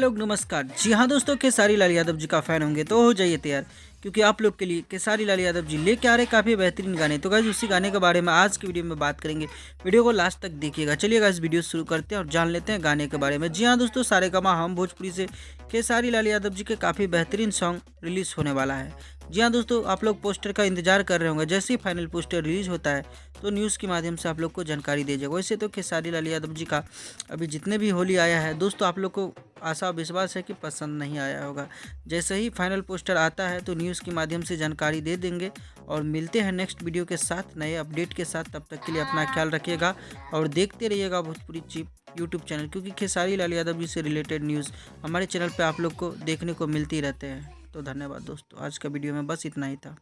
Hello नमस्कार। जी हाँ दोस्तों, खेसारी लाल यादव जी का फ़ैन होंगे तो हो जाइए तैयार, क्योंकि आप लोग के लिए खेसारी लाल यादव जी लेके आ रहे काफ़ी बेहतरीन गाने। तो गाइस उसी गाने के बारे में आज की वीडियो में बात करेंगे। वीडियो को लास्ट तक देखिएगा। चलिए गाइस वीडियो शुरू करते हैं और जान लेते हैं गाने के बारे में। जी हाँ दोस्तों, सारेगामा हम भोजपुरी से खेसारी लाल यादव जी के काफ़ी बेहतरीन सॉन्ग रिलीज़ होने वाला है। जी हाँ दोस्तों, आप लोग पोस्टर का इंतजार कर रहे होंगे। जैसे ही फाइनल पोस्टर रिलीज होता है तो न्यूज़ के माध्यम से आप लोग को जानकारी दे जाएगा। वैसे तो खेसारी लाल यादव जी का अभी जितने भी होली आया है दोस्तों, आप लोग को आशा और विश्वास है कि पसंद नहीं आया होगा। जैसे ही फाइनल पोस्टर आता है तो न्यूज़ के माध्यम से जानकारी दे देंगे और मिलते हैं नेक्स्ट वीडियो के साथ नए अपडेट के साथ। तब तक के लिए अपना ख्याल रखिएगा और देखते रहिएगा भोजपुरी चिप यूट्यूब चैनल, क्योंकि खेसारी लाल यादव जी से रिलेटेड न्यूज़ हमारे चैनल पर आप लोग को देखने को मिलती रहते हैं। तो धन्यवाद दोस्तों, आज का वीडियो में बस इतना ही था।